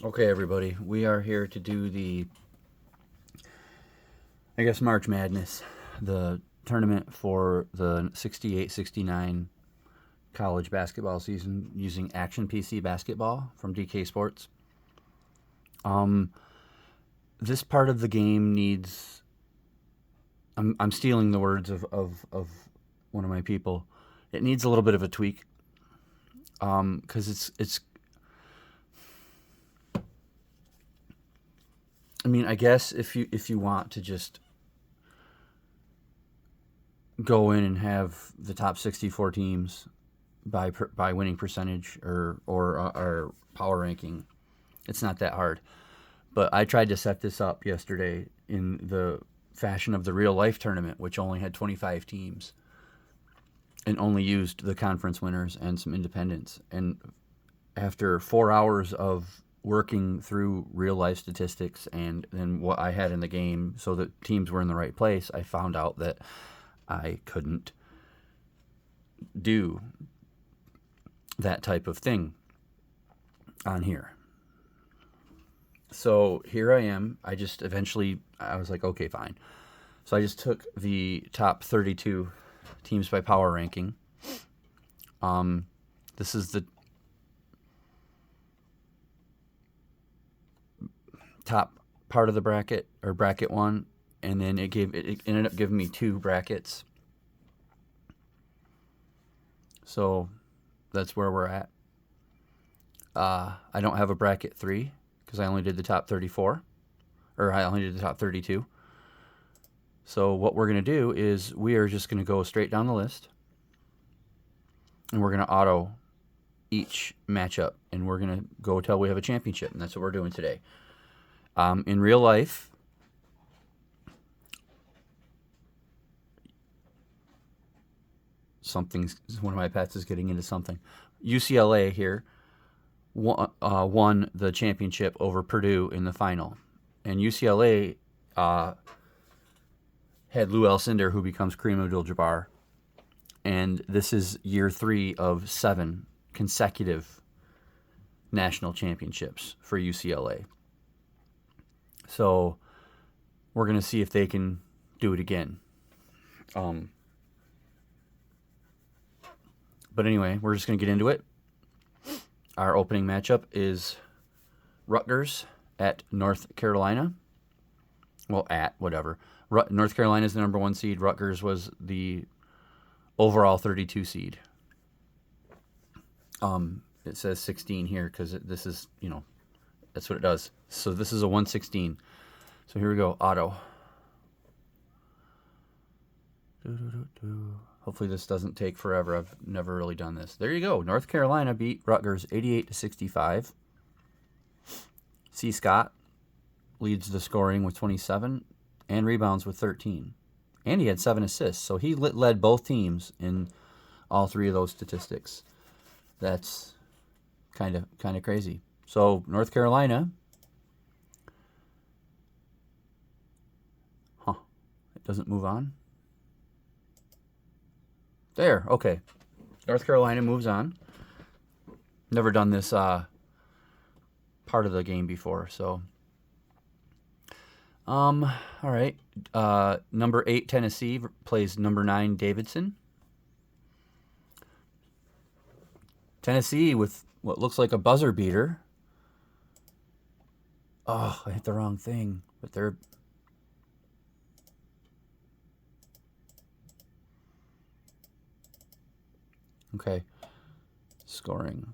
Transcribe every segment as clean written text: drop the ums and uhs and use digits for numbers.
Okay, everybody, we are here to do the, March Madness, the tournament for the 68-69 college basketball season using Action PC Basketball from DK Sports. This part of the game needs. I'm stealing the words of one of my people. It needs a little bit of a tweak, because it's. I mean, I guess if you want to just go in and have the top 64 teams by winning percentage or power ranking, it's not that hard. But I tried to set this up yesterday in the fashion of the real life tournament, which only had 25 teams and only used the conference winners and some independents. And after 4 hours of working through real life statistics and then what I had in the game so that teams were in the right place, I found out that I couldn't do that type of thing on here. So here I am. I was like, okay, fine. So I just took the top 32 teams by power ranking. This is the top part of the bracket, or bracket one, and then it ended up giving me two brackets. So that's where we're at. I don't have a bracket 3 because I only did the top 34, or I only did the top 32. So what we're going to do is we are just going to go straight down the list, and we're going to auto each matchup, and we're going to go till we have a championship, and that's what we're doing today. In real life, one of my pets is getting into something. UCLA here won the championship over Purdue in the final, and UCLA had Lou Alcindor, who becomes Kareem Abdul-Jabbar, and this is year 3 of 7 consecutive national championships for UCLA. So we're going to see if they can do it again. But anyway, we're just going to get into it. Our opening matchup is Rutgers at North Carolina. Well, at whatever. North Carolina is the number 1 seed. Rutgers was the overall 32 seed. It says 16 here because this is, that's what it does. So this is a 116. So here we go. Auto. Hopefully this doesn't take forever. I've never really done this. There you go. North Carolina beat Rutgers 88-65. C. Scott leads the scoring with 27 and rebounds with 13. And he had 7 assists. So he led both teams in all 3 of those statistics. That's kind of crazy. So North Carolina, it doesn't move on. There, okay. North Carolina moves on. Never done this part of the game before, so. All right. Number 8 Tennessee plays number 9 Davidson. Tennessee with what looks like a buzzer beater. Oh, I hit the wrong thing, but they're. Okay. Scoring.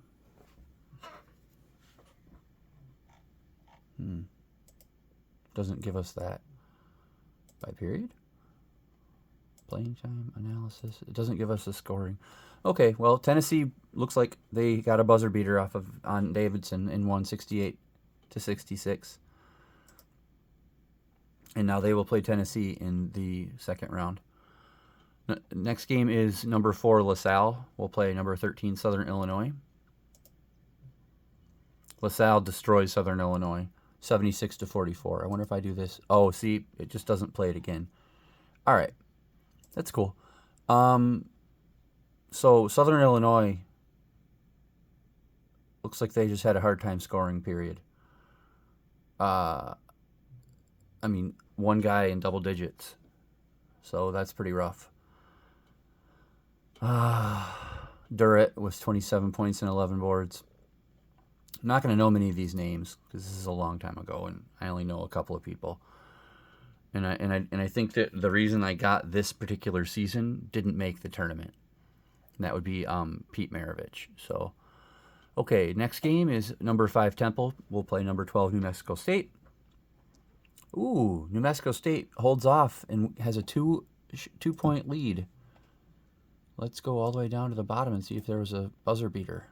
Doesn't give us that. By period? Playing time analysis. It doesn't give us the scoring. Okay, well, Tennessee looks like they got a buzzer beater on Davidson and won 68-66. And now they will play Tennessee in the second round. Next game is number 4 LaSalle will play number 13 Southern Illinois. LaSalle destroys Southern Illinois 76-44. I wonder if I do this. Oh, see, it just doesn't play it again. All right, that's cool. So Southern Illinois looks like they just had a hard time scoring, period. I mean, one guy in double digits. So that's pretty rough. Durrett was 27 points and 11 boards. I'm not going to know many of these names because this is a long time ago, and I only know a couple of people. And I think that the reason I got this particular season didn't make the tournament. And that would be Pete Maravich. So, okay, next game is number 5 Temple. We'll play number 12 New Mexico State. Ooh, New Mexico State holds off and has a 2-point lead. Let's go all the way down to the bottom and see if there was a buzzer beater.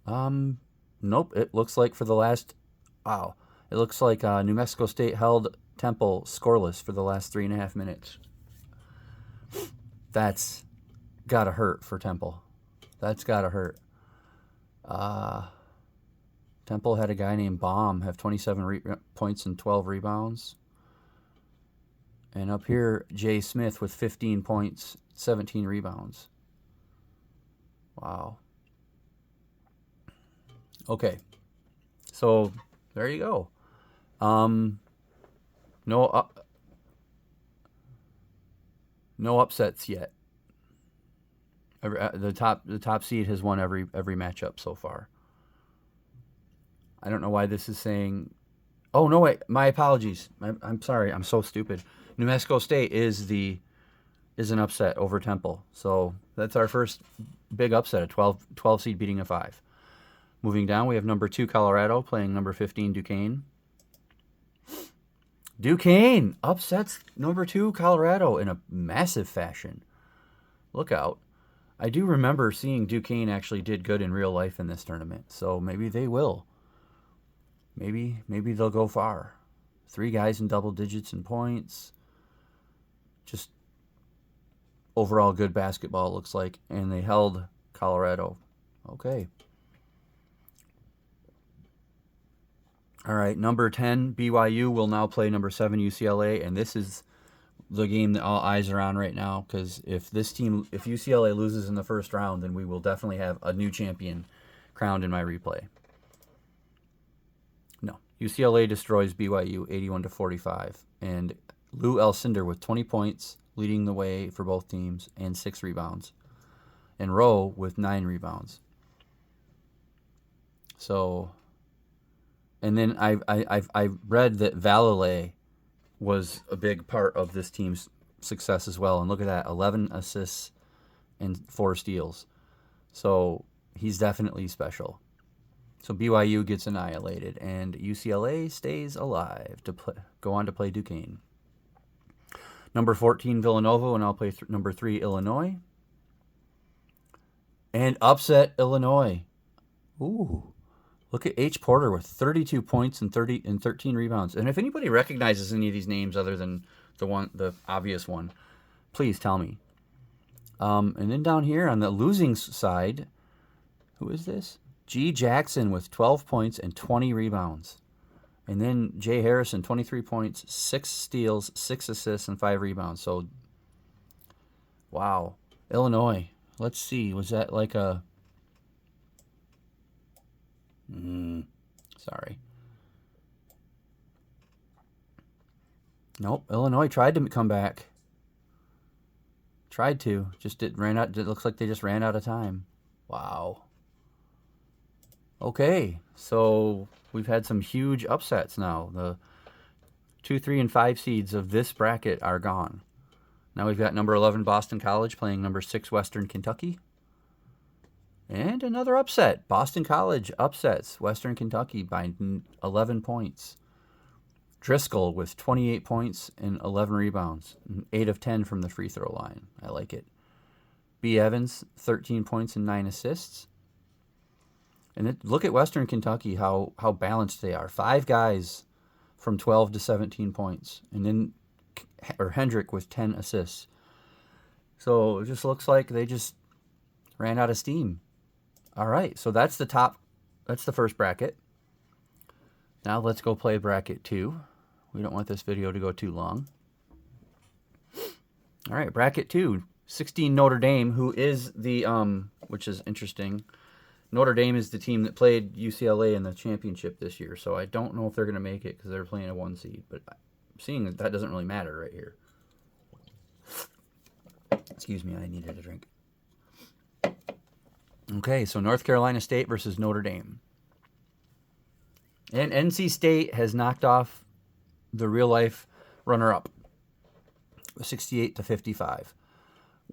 Nope. It looks like for the last... Wow. It looks like New Mexico State held Temple scoreless for the last 3.5 minutes. That's gotta hurt for Temple. That's gotta hurt. Temple had a guy named Baum have 27 points and 12 rebounds. And up here, Jay Smith with 15 points, 17 rebounds. Wow. Okay. So, there you go. No upsets yet. The top seed has won every matchup so far. I don't know why this is saying... Oh, no, wait. My apologies. I'm sorry. I'm so stupid. New Mexico State is an upset over Temple. So that's our first big upset, a 12 seed beating a 5. Moving down, we have number 2 Colorado playing number 15 Duquesne. Duquesne upsets number 2 Colorado in a massive fashion. Look out. I do remember seeing Duquesne actually did good in real life in this tournament. So maybe they will. Maybe they'll go far. 3 guys in double digits in points. Just overall good basketball, looks like. And they held Colorado. Okay. All right, number 10, BYU will now play number 7, UCLA. And this is the game that all eyes are on right now. Because if UCLA loses in the first round, then we will definitely have a new champion crowned in my replay. No, UCLA destroys BYU 81-45. And Lou Alcindor with 20 points, leading the way for both teams, and 6 rebounds. And Rowe with 9 rebounds. So, and then I read that Valalay was a big part of this team's success as well. And look at that, 11 assists and 4 steals. So he's definitely special. So BYU gets annihilated, and UCLA stays alive to go on to play Duquesne. Number 14, Villanova, and I'll play number 3, Illinois. And upset Illinois. Ooh. Look at H. Porter with 32 points and 13 rebounds. And if anybody recognizes any of these names other than the obvious one, please tell me. And then down here on the losing side, who is this? G. Jackson with 12 points and 20 rebounds. And then Jay Harrison, 23 points, 6 steals, 6 assists, and 5 rebounds. So, wow. Illinois. Let's see. Was that like a... sorry. Nope. Illinois tried to come back. Tried to. Just it ran out. It looks like they just ran out of time. Wow. Okay. So we've had some huge upsets now. The 2, 3, and 5 seeds of this bracket are gone. Now we've got number 11 Boston College playing number 6 Western Kentucky. And another upset. Boston College upsets Western Kentucky by 11 points. Driscoll with 28 points and 11 rebounds. 8 of 10 from the free throw line. I like it. B. Evans, 13 points and 9 assists. And look at Western Kentucky, how balanced they are. 5 guys from 12 to 17 points. And then Hendrick with 10 assists. So it just looks like they just ran out of steam. All right, so that's the first bracket. Now let's go play bracket 2. We don't want this video to go too long. All right, bracket 2, 16 Notre Dame, who is the which is interesting. Notre Dame is the team that played UCLA in the championship this year, so I don't know if they're going to make it because they're playing a 1 seed. But I'm seeing that doesn't really matter right here. Excuse me, I needed a drink. Okay, so North Carolina State versus Notre Dame. And NC State has knocked off the real-life runner-up, 68-55.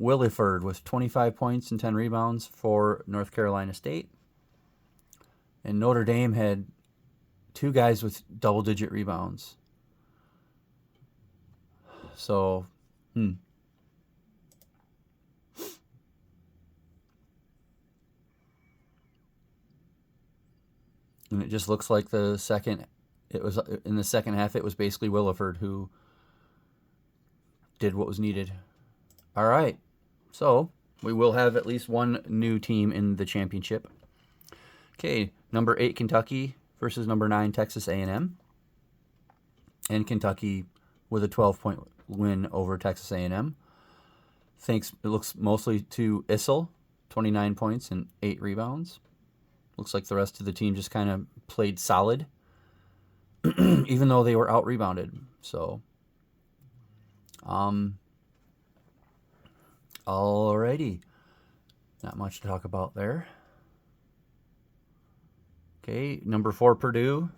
Williford with 25 points and 10 rebounds for North Carolina State. And Notre Dame had 2 guys with double-digit rebounds. So, And it just looks like in the second half, it was basically Williford who did what was needed. All right. So we will have at least one new team in the championship. Okay, number 8 Kentucky versus number 9 Texas A&M. And Kentucky with a 12-point win over Texas A&M. Thanks, it looks mostly to Issel, 29 points and 8 rebounds. Looks like the rest of the team just kind of played solid, even though they were out-rebounded. So, alrighty. Not much to talk about there. Okay, number 4 Purdue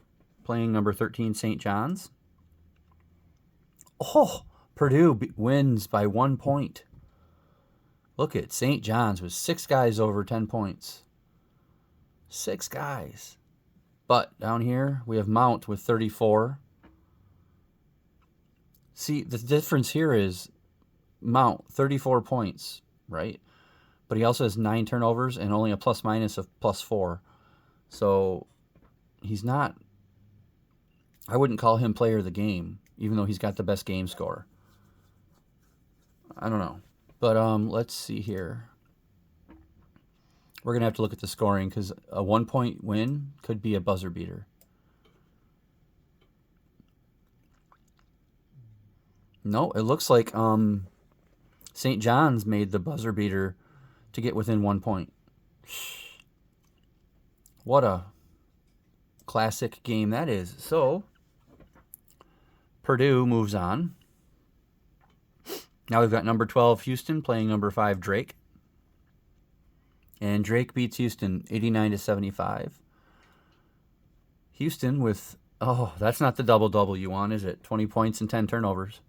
playing number 13 St. John's. Oh, Purdue wins by 1 point. Look at St. John's with 6 guys over 10 points. 6 guys. But down here, we have Mount with 34. See, the difference here is Mount, 34 points, right? But he also has 9 turnovers and only a plus-minus of +4. So he's not, I wouldn't call him player of the game, even though he's got the best game score. I don't know. But let's see here. We're going to have to look at the scoring because a 1-point win could be a buzzer beater. No, it looks like St. John's made the buzzer beater to get within 1 point. What a classic game that is. So, Purdue moves on. Now we've got number 12 Houston playing number 5 Drake. And Drake beats Houston 89-75. Houston with, that's not the double-double you want, is it? 20 points and 10 turnovers.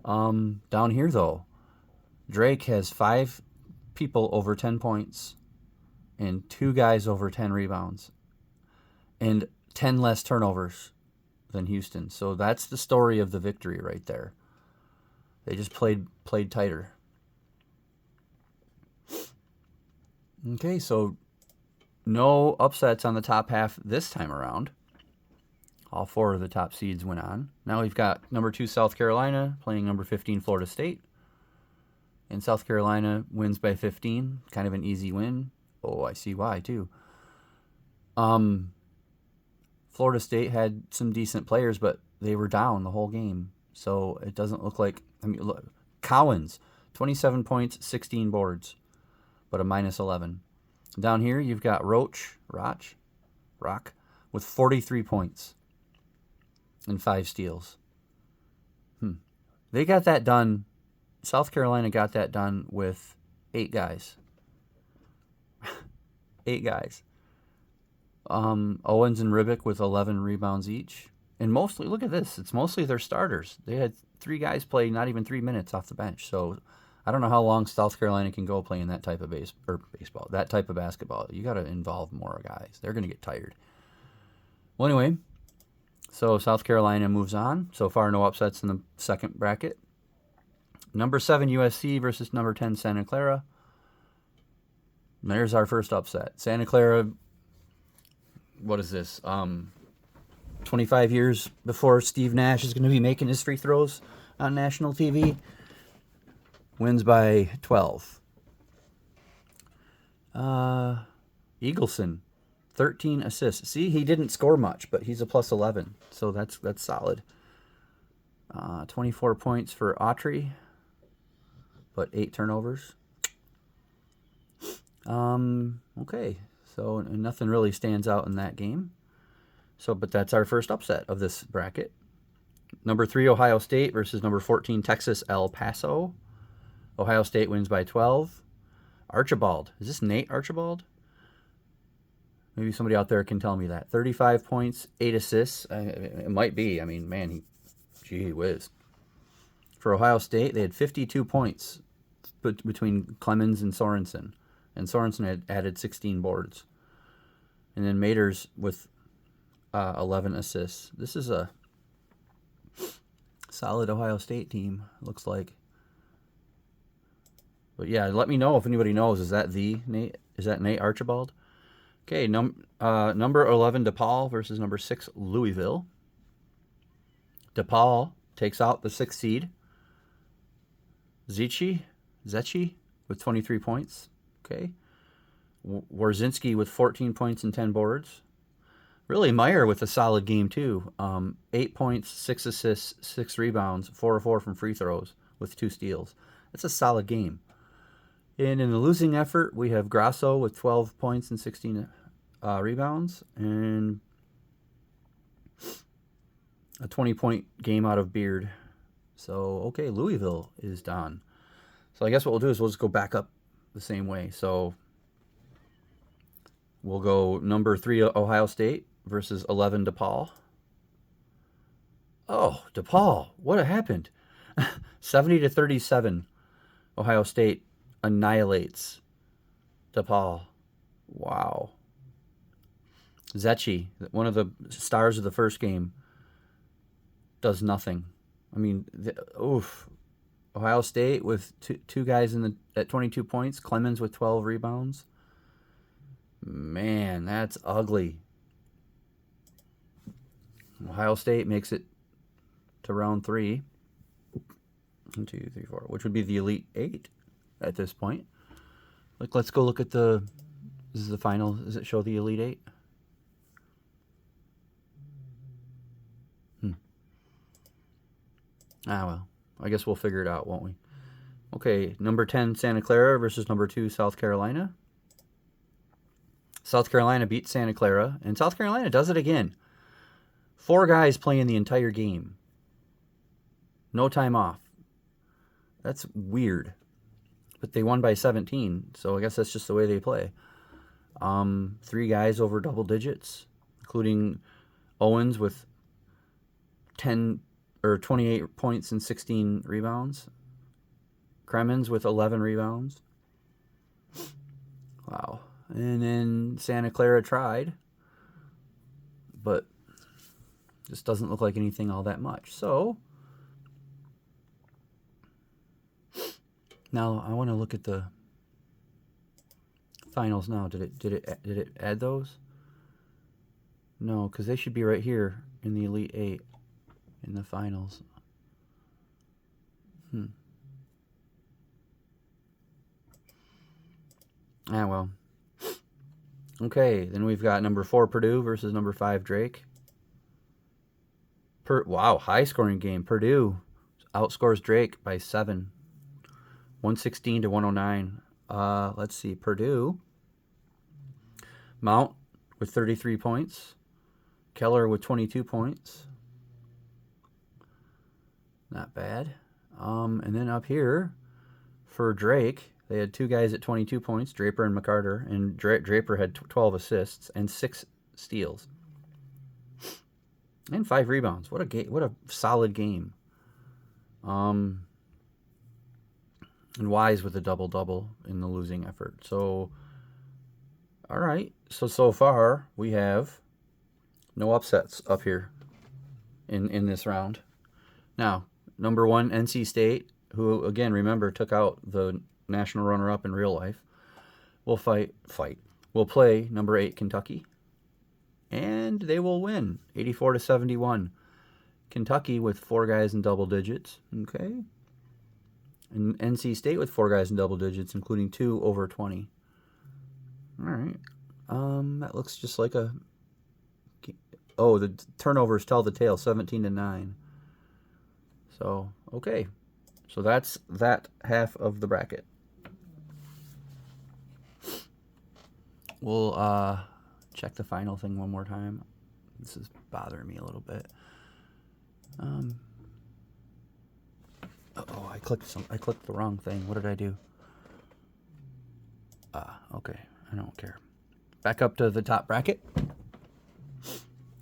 Down here, though, Drake has 5 people over 10 points and 2 guys over 10 rebounds and 10 less turnovers than Houston. So that's the story of the victory right there. They just played tighter. Okay, so no upsets on the top half this time around. All 4 of the top seeds went on. Now we've got number 2 South Carolina playing number 15 Florida State. And South Carolina wins by 15. Kind of an easy win. Oh, I see why, too. Florida State had some decent players, but they were down the whole game. So it doesn't look like... look, Collins, 27 points, 16 boards, but a -11. Down here, you've got Rock, with 43 points and 5 steals. They got that done. South Carolina got that done with 8 guys. 8 guys. Owens and Ribic with 11 rebounds each. And mostly, look at this, it's mostly their starters. They had 3 guys play not even 3 minutes off the bench. So I don't know how long South Carolina can go playing that type of baseball, that type of basketball. You got to involve more guys. They're going to get tired. Well, anyway, so South Carolina moves on. So far, no upsets in the second bracket. Number 7 USC versus number 10 Santa Clara. There's our first upset. Santa Clara, what is this? 25 years before Steve Nash is going to be making his free throws on national TV. Wins by 12. Eagleson, 13 assists. See, he didn't score much, but he's a +11, so that's solid. 24 points for Autry, but 8 turnovers. Okay, so nothing really stands out in that game. So, but that's our first upset of this bracket. Number 3, Ohio State versus number 14, Texas El Paso. Ohio State wins by 12. Archibald. Is this Nate Archibald? Maybe somebody out there can tell me that. 35 points, 8 assists. It might be. I mean, man, gee whiz. For Ohio State, they had 52 points between Clemens and Sorensen. And Sorensen had added 16 boards. And then Maters with 11 assists. This is a solid Ohio State team, looks like. But yeah, let me know if anybody knows. Is that Nate? Is that Nate Archibald? Okay, number 11 DePaul versus number 6 Louisville. DePaul takes out the 6th seed. Zecchi with 23 points. Okay. Warzinski with 14 points and 10 boards. Really, Meyer with a solid game too. 8 points, 6 assists, 6 rebounds, 4 of 4 from free throws with 2 steals. That's a solid game. And in the losing effort, we have Grasso with 12 points and 16 rebounds, and a 20-point game out of Beard. So, okay, Louisville is done. So I guess what we'll do is we'll just go back up the same way. So we'll go number 3 Ohio State versus 11 DePaul. Oh, DePaul, what happened? 70-37. Ohio State annihilates DePaul. Wow. Zecchi, one of the stars of the first game, does nothing. I mean, Ohio State with two guys at 22 points, Clemens with 12 rebounds. Man, that's ugly. Ohio State makes it to round 3. 1, 2, 3, 4, which would be the Elite 8 at this point. Let's go look at this is the final. Does it show the Elite 8? Well, I guess we'll figure it out, won't we? Okay, number 10, Santa Clara versus number 2, South Carolina. South Carolina beats Santa Clara, and South Carolina does it again. 4 guys playing the entire game. No time off. That's weird. But they won by 17, so I guess that's just the way they play. 3 guys over double digits, including Owens with 28 points and 16 rebounds. Cremens with 11 rebounds. Wow. And then Santa Clara tried, but just doesn't look like anything all that much. So now I want to look at the finals now. Did it add those? No, because they should be right here in the Elite 8 in the finals. Well. Okay, then we've got number 4 Purdue versus number 5 Drake. Wow, high scoring game. Purdue outscores Drake by 7. 116 to 109. Let's see. Purdue. Mount with 33 points. Keller with 22 points. Not bad. And then up here for Drake, they had 2 guys at 22 points, Draper and McCarter, and Draper had 12 assists and 6 steals. And 5 rebounds. What a solid game. And Wise with a double-double in the losing effort. So, all right. So far, we have no upsets up here in this round. Now, number 1, NC State, who, again, remember, took out the national runner-up in real life, will fight. Will play number 8, Kentucky. And they will win, 84-71. Kentucky with 4 guys in double digits. Okay. And NC State with 4 guys in double digits, including 2 over 20. All right. That looks just like a... Oh, the turnovers tell the tale, 17-9. So, okay. So that's that half of the bracket. We'll check the final thing one more time. This is bothering me a little bit. I clicked the wrong thing. What did I do? Okay. I don't care. Back up to the top bracket.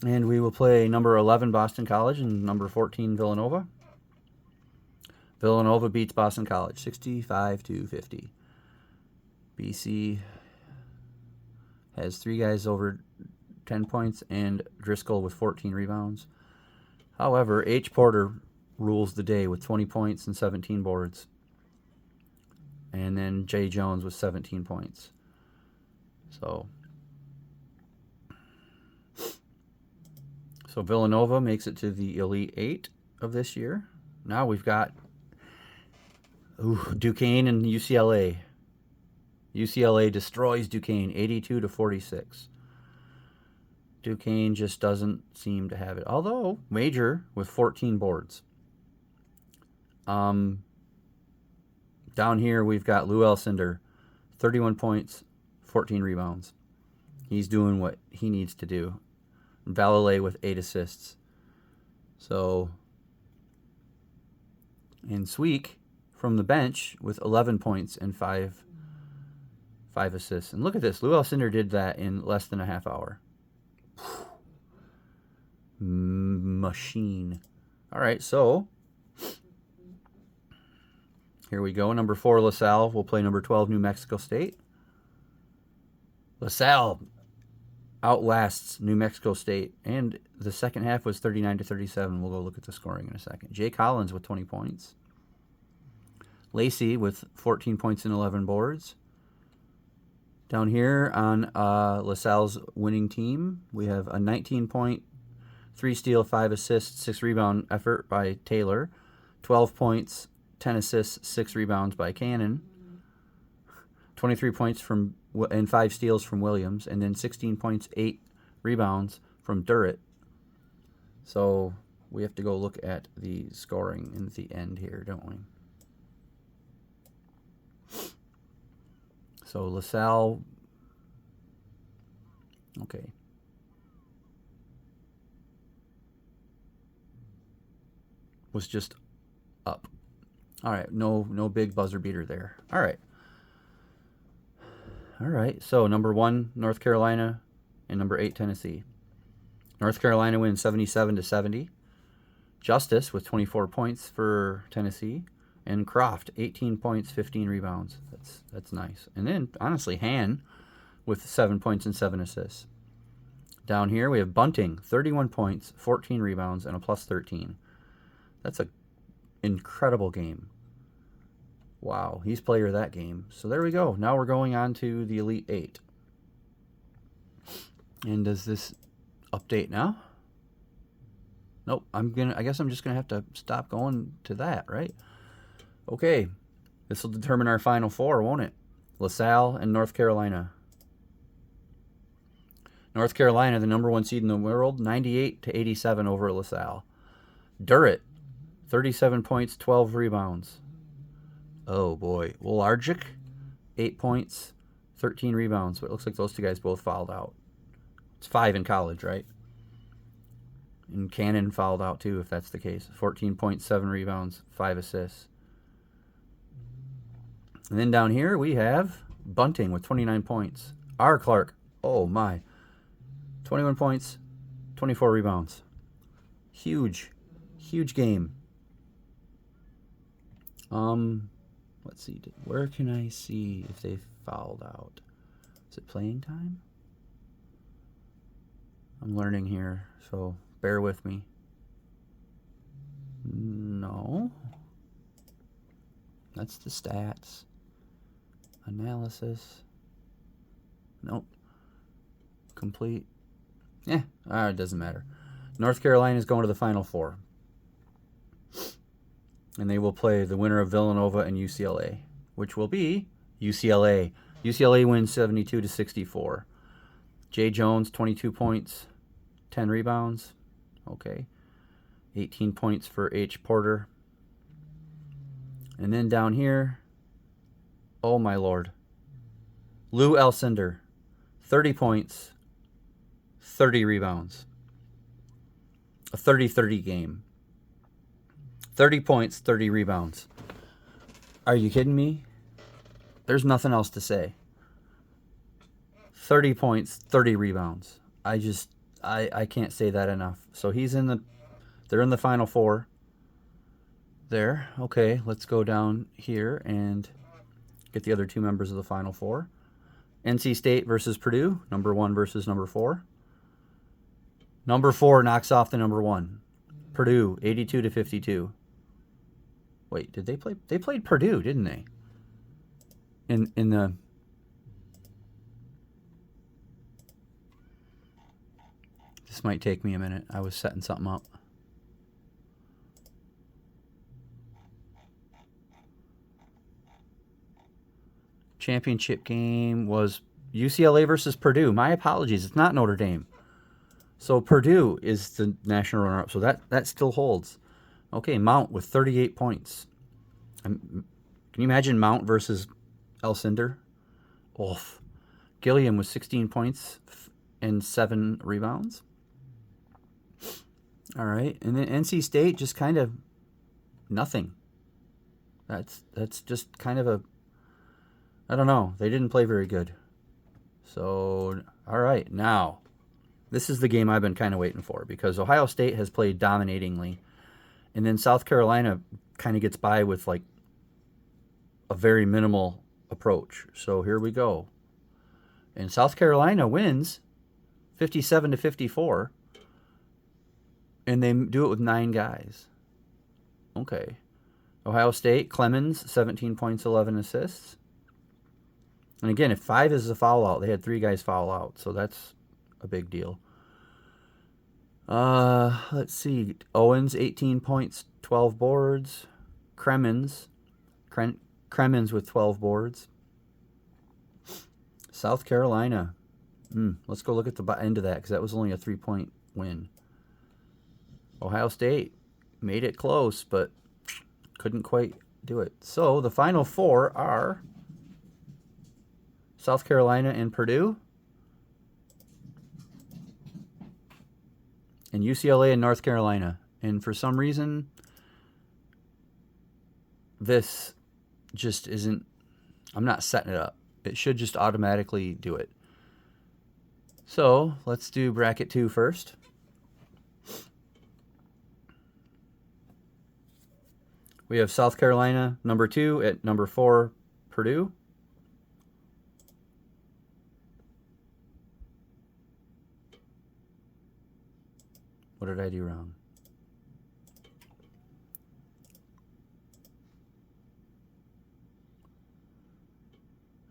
And we will play number 11 Boston College and number 14 Villanova. Villanova beats Boston College 65-50. BC has 3 guys over 10 points and Driscoll with 14 rebounds. However, H. Porter rules the day with 20 points and 17 boards. And then Jay Jones with 17 points. So Villanova makes it to the Elite 8 of this year. Now we've got Duquesne and UCLA. UCLA destroys Duquesne 82-46. Duquesne just doesn't seem to have it. Although Major with 14 boards. Down here we've got Lou Alcindor, 31 points, 14 rebounds. He's doing what he needs to do. Valalay with 8 assists. So, and Sweek from the bench with 11 points and 5 assists. And look at this. Lou Alcindor did that in less than a half hour. Machine. All right, so here we go. Number 4, LaSalle will play number 12, New Mexico State. LaSalle outlasts New Mexico State, and the second half was 39-37. We'll go look at the scoring in a second. Jay Collins with 20 points. Lacey with 14 points and 11 boards. Down here on LaSalle's winning team, we have a 19-point, 3 steal, 5 assists, 6 rebound effort by Taylor. 12 points, 10 assists, 6 rebounds by Cannon. 23 points and 5 steals from Williams, and then 16 points, 8 rebounds from Durrett. So we have to go look at the scoring in the end here, don't we? So LaSalle, okay. Was just up. All right, no big buzzer beater there. All right. So number 1, North Carolina, and number 8, Tennessee. North Carolina wins 77-70. Justice with 24 points for Tennessee, and Croft 18 points, 15 rebounds. That's nice. And then honestly, Han with 7 points and 7 assists. Down here we have Bunting, 31 points, 14 rebounds, and a plus 13. That's an incredible game. Wow, he's player of that game. So there we go. Now we're going on to the Elite 8. And does this update now? Nope. I guess I'm just gonna have to stop going to that, right? Okay. This will determine our final 4, won't it? LaSalle and North Carolina. North Carolina, the number 1 seed in the world, 98-87 over LaSalle. Durrett, 37 points, 12 rebounds. Oh boy. Wolargic, 8 points, 13 rebounds. But it looks like those 2 guys both fouled out. It's 5 in college, right? And Cannon fouled out too, if that's the case. 14 points, 7 rebounds, 5 assists. And then down here we have Bunting with 29 points. R. Clark, oh my, 21 points, 24 rebounds. Huge game. Let's see. Where can I see if they fouled out? Is it playing time? I'm learning here, so bear with me. No. That's the stats. Analysis. Nope. Complete. It doesn't matter. North Carolina is going to the Final 4. And they will play the winner of Villanova and UCLA, which will be UCLA. UCLA wins 72-64. Jay Jones, 22 points, 10 rebounds. Okay. 18 points for H. Porter. And then down here, oh my lord, Lou Alcindor, 30 points, 30 rebounds. A 30-30 game. 30 points, 30 rebounds. Are you kidding me? There's nothing else to say. 30 points, 30 rebounds. I can't say that enough. So they're in the Final Four. There. Okay, let's go down here and get the other two members of the Final Four. NC State versus Purdue, number 1 versus number 4. Number 4 knocks off the number 1. Purdue, 82-52. Wait, did they play? They played Purdue, didn't they? In the... This might take me a minute. I was setting something up. Championship game was UCLA versus Purdue. My apologies. It's not Notre Dame. So Purdue is the national runner-up. So that still holds. Okay, Mount with 38 points. Can you imagine Mount versus Alcindor? Oof. Gilliam with 16 points and 7 rebounds. All right, and then NC State just kind of nothing. That's just kind of a... I don't know. They didn't play very good. So, all right, now, this is the game I've been kind of waiting for because Ohio State has played dominatingly, and then South Carolina kind of gets by with like a very minimal approach. So here we go. And South Carolina wins 57-54, and they do it with 9 guys. Okay. Ohio State, Clemens, 17 points, 11 assists. And again, if 5 is a foul out, they had 3 guys foul out, so that's a big deal. Let's see. Owens, 18 points, 12 boards. Cremens with 12 boards. South Carolina. Let's go look at the end of that because that was only a 3-point win. Ohio State made it close, but couldn't quite do it. So the Final Four are South Carolina and Purdue, and UCLA and North Carolina. And for some reason, this just isn't... I'm not setting it up. It should just automatically do it. So let's do bracket 2 first. We have South Carolina, number 2, at number 4, Purdue. What did I do wrong?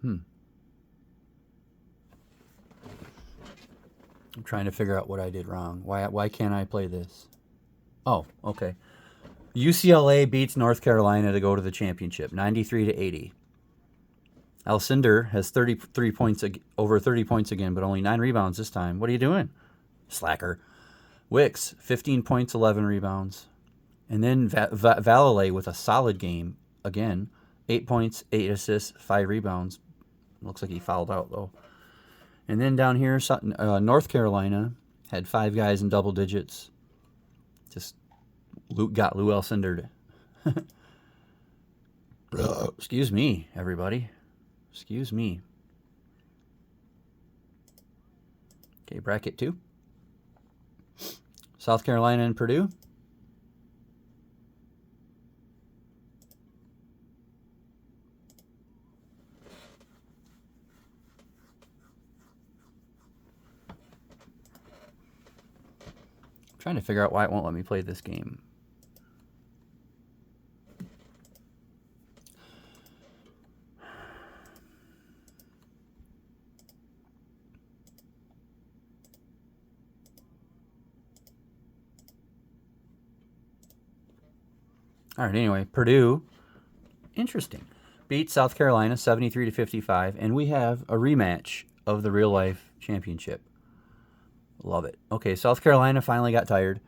I'm trying to figure out what I did wrong. Why can't I play this? Oh, okay. UCLA beats North Carolina to go to the championship, 93-80. Alcindor has 33 points, over 30 points again, but only 9 rebounds this time. What are you doing? Slacker. Wicks, 15 points, 11 rebounds. And then Valalay with a solid game again. 8 points, 8 assists, 5 rebounds. Looks like he fouled out, though. And then down here, North Carolina had 5 guys in double digits. Just got Lou Alcindor. Excuse me, everybody. Excuse me. Okay, bracket 2. South Carolina and Purdue. I'm trying to figure out why it won't let me play this game. All right, anyway, Purdue, interesting, beat South Carolina 73-55, and we have a rematch of the real-life championship. Love it. Okay, South Carolina finally got tired.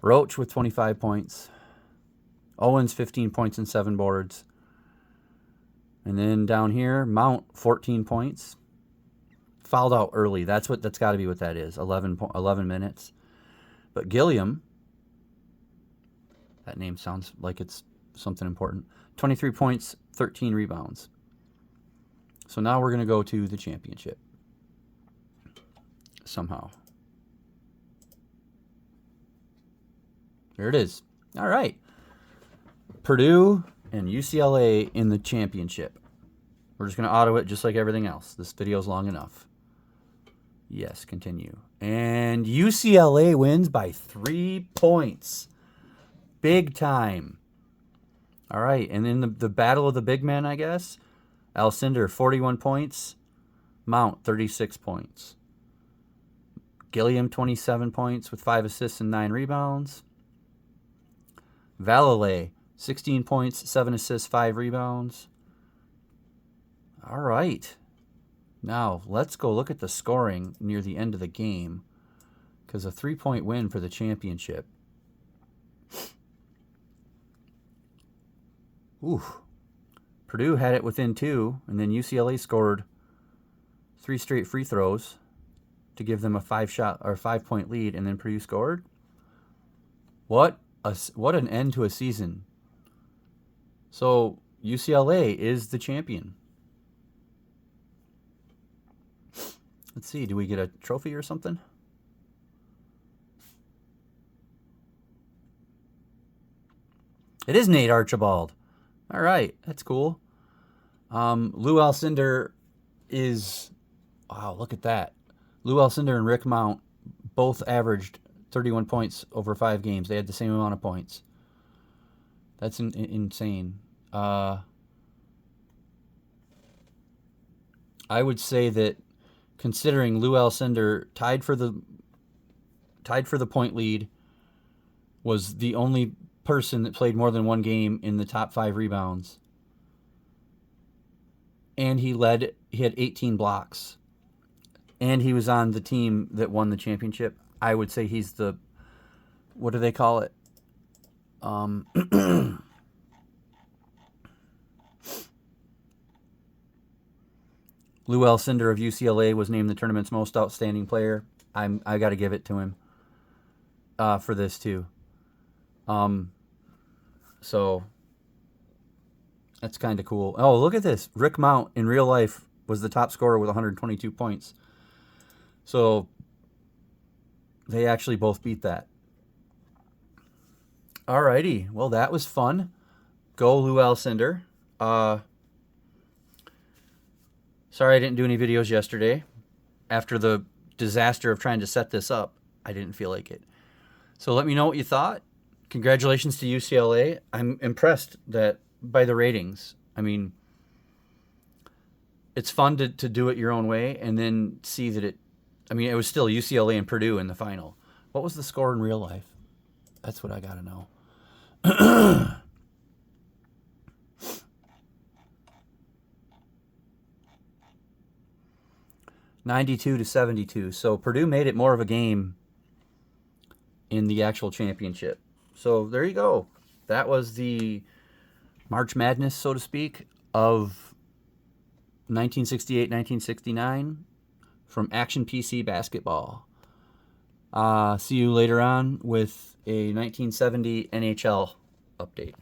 Roach with 25 points. Owens, 15 points and 7 boards. And then down here, Mount, 14 points. fouled out early. That's got to be what that is. 11 minutes. But Gilliam, that name sounds like it's something important. 23 points, 13 rebounds. So now we're going to go to the championship. Somehow. There it is. All right. Purdue and UCLA in the championship. We're just going to auto it just like everything else. This video's long enough. Yes, continue. And UCLA wins by 3 points. Big time. All right, and then the battle of the big men, I guess. Alcindor, 41 points. Mount, 36 points. Gilliam, 27 points with 5 assists and 9 rebounds. Valalay, 16 points, 7 assists, 5 rebounds. All right. Now, let's go look at the scoring near the end of the game, because a 3-point win for the championship. Ooh. Purdue had it within 2, and then UCLA scored 3 straight free throws to give them a 5-point lead, and then Purdue scored. What an end to a season. So UCLA is the champion. Let's see, do we get a trophy or something? It is Nate Archibald. All right, that's cool. Lou Alcindor is... Wow, look at that. Lou Alcindor and Rick Mount both averaged 31 points over 5 games. They had the same amount of points. That's insane. I would say that considering Lou Alcindor tied for the point lead, was the only person that played more than 1 game in the top 5 rebounds, and he had 18 blocks, and he was on the team that won the championship. I would say he's the, what do they call it? Lou Alcindor of UCLA was named the tournament's most outstanding player. I got to give it to him for this too. So that's kind of cool. Oh, look at this. Rick Mount in real life was the top scorer with 122 points. So they actually both beat that. Alrighty. Well, that was fun. Go Lou Alcindor. Sorry I didn't do any videos yesterday. After the disaster of trying to set this up, I didn't feel like it. So let me know what you thought. Congratulations to UCLA. I'm impressed by the ratings. I mean, it's fun to do it your own way and then see that it was still UCLA and Purdue in the final. What was the score in real life? That's what I got to know. 92-72. So Purdue made it more of a game in the actual championship. So there you go. That was the March Madness, so to speak, of 1968-1969 from Action PC Basketball. See you later on with a 1970 NHL update.